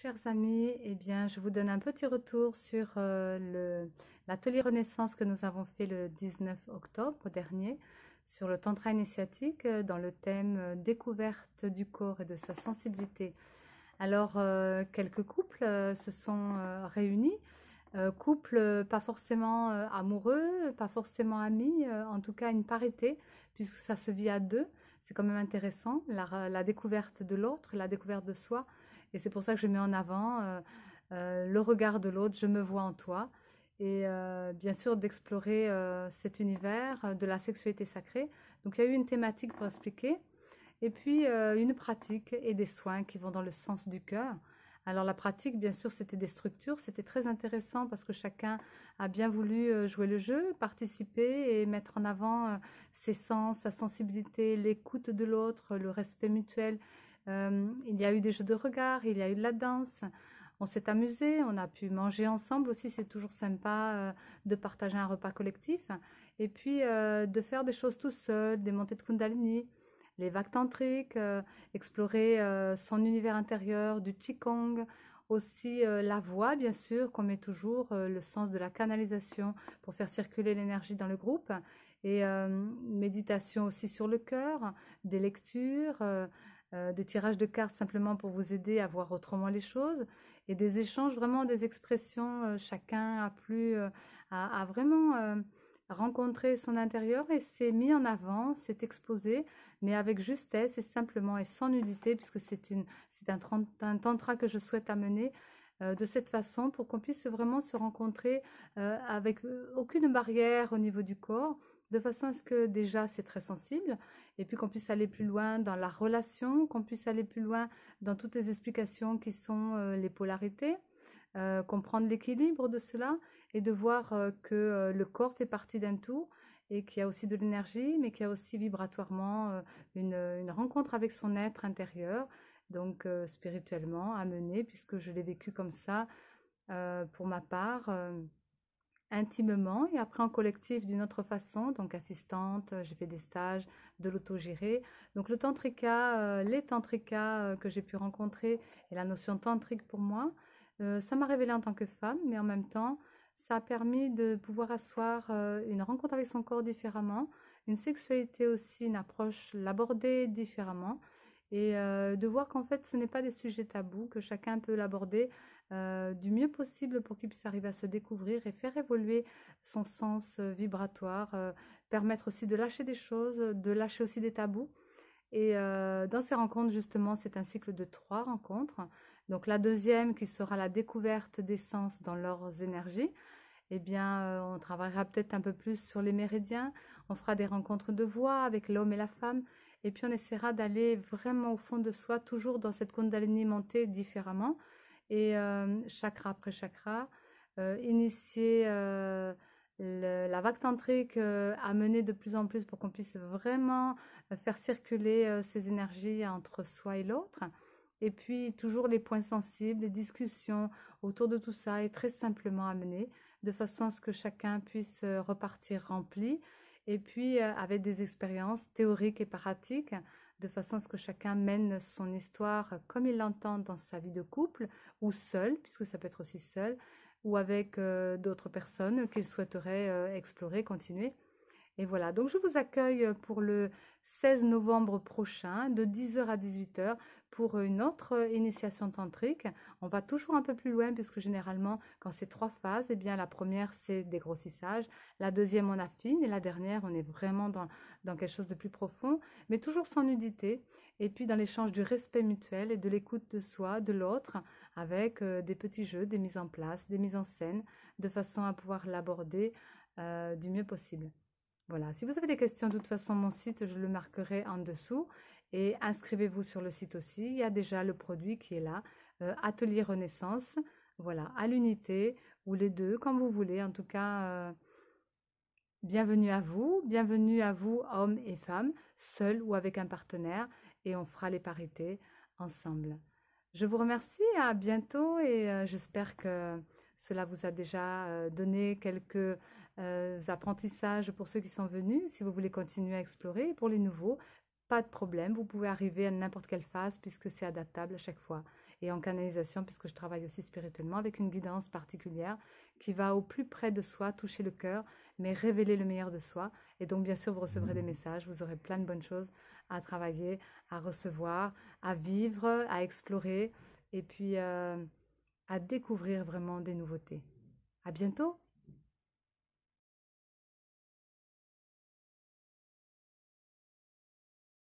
Chers amis, eh bien, je vous donne un petit retour sur l'atelier Renaissance que nous avons fait le 19 octobre dernier sur le Tantra initiatique dans le thème découverte du corps et de sa sensibilité. Alors, quelques couples se sont réunis, couples pas forcément amoureux, pas forcément amis, en tout cas une parité, puisque ça se vit à deux. C'est quand même intéressant, la découverte de l'autre, la découverte de soi. Et c'est pour ça que je mets en avant le regard de l'autre, je me vois en toi. Et bien sûr, d'explorer cet univers de la sexualité sacrée. Donc, il y a eu une thématique pour expliquer. Et puis, une pratique et des soins qui vont dans le sens du cœur. Alors, la pratique, bien sûr, c'était des structures. C'était très intéressant parce que chacun a bien voulu jouer le jeu, participer et mettre en avant ses sens, sa sensibilité, l'écoute de l'autre, le respect mutuel. Il y a eu des jeux de regard, il y a eu de la danse, on s'est amusé, on a pu manger ensemble aussi, c'est toujours sympa de partager un repas collectif et puis de faire des choses tout seul, des montées de Kundalini, les vagues tantriques, explorer son univers intérieur, du Qigong, aussi la voix bien sûr, qu'on met toujours, le sens de la canalisation pour faire circuler l'énergie dans le groupe et méditation aussi sur le cœur, des lectures, des tirages de cartes simplement pour vous aider à voir autrement les choses et des échanges, vraiment des expressions, chacun a vraiment rencontré son intérieur et s'est mis en avant, s'est exposé, mais avec justesse et simplement et sans nudité, puisque c'est un tantra que je souhaite amener de cette façon pour qu'on puisse vraiment se rencontrer avec aucune barrière au niveau du corps, de façon à ce que déjà c'est très sensible et puis qu'on puisse aller plus loin dans la relation, qu'on puisse aller plus loin dans toutes les explications qui sont les polarités, comprendre l'équilibre de cela et de voir que le corps fait partie d'un tout et qu'il y a aussi de l'énergie, mais qu'il y a aussi vibratoirement une rencontre avec son être intérieur, donc spirituellement à mener, puisque je l'ai vécu comme ça pour ma part. Intimement et après en collectif d'une autre façon, donc assistante, j'ai fait des stages de l'autogéré. Donc le tantrika, les tantrikas que j'ai pu rencontrer et la notion tantrique pour moi, ça m'a révélée en tant que femme, mais en même temps, ça a permis de pouvoir asseoir une rencontre avec son corps différemment, une sexualité aussi, une approche, l'aborder différemment et de voir qu'en fait ce n'est pas des sujets tabous, que chacun peut l'aborder du mieux possible pour qu'il puisse arriver à se découvrir et faire évoluer son sens vibratoire, permettre aussi de lâcher des choses, de lâcher aussi des tabous. Et dans ces rencontres, justement, c'est un cycle de 3 rencontres. Donc la deuxième qui sera la découverte des sens dans leurs énergies, eh bien, on travaillera peut-être un peu plus sur les méridiens, on fera des rencontres de voix avec l'homme et la femme, et puis on essaiera d'aller vraiment au fond de soi, toujours dans cette Kundalini montée différemment, et chakra après chakra, initier la vague tantrique à mener de plus en plus pour qu'on puisse vraiment faire circuler ces énergies entre soi et l'autre. Et puis toujours les points sensibles, les discussions autour de tout ça est très simplement amené de façon à ce que chacun puisse repartir rempli et puis avec des expériences théoriques et pratiques de façon à ce que chacun mène son histoire comme il l'entend dans sa vie de couple ou seul, puisque ça peut être aussi seul, ou avec d'autres personnes qu'il souhaiterait explorer, continuer. Et voilà, donc je vous accueille pour le 16 novembre prochain de 10h à 18h pour une autre initiation tantrique. On va toujours un peu plus loin puisque généralement quand c'est 3 phases, eh bien la première c'est dégrossissage, la deuxième on affine et la dernière on est vraiment dans quelque chose de plus profond, mais toujours sans nudité et puis dans l'échange du respect mutuel et de l'écoute de soi, de l'autre, avec des petits jeux, des mises en place, des mises en scène, de façon à pouvoir l'aborder du mieux possible. Voilà, si vous avez des questions, de toute façon, mon site, je le marquerai en dessous. Et inscrivez-vous sur le site aussi. Il y a déjà le produit qui est là, Atelier Renaissance. Voilà, à l'unité ou les deux, comme vous voulez. En tout cas, bienvenue à vous, hommes et femmes, seuls ou avec un partenaire. Et on fera les parités ensemble. Je vous remercie, à bientôt et j'espère que cela vous a déjà donné quelques apprentissages pour ceux qui sont venus. Si vous voulez continuer à explorer, pour les nouveaux, pas de problème, vous pouvez arriver à n'importe quelle phase puisque c'est adaptable à chaque fois. et en canalisation, puisque je travaille aussi spirituellement avec une guidance particulière qui va au plus près de soi, toucher le cœur, mais révéler le meilleur de soi. Et donc, bien sûr, vous recevrez des messages, vous aurez plein de bonnes choses à travailler, à recevoir, à vivre, à explorer, et puis à découvrir vraiment des nouveautés. À bientôt!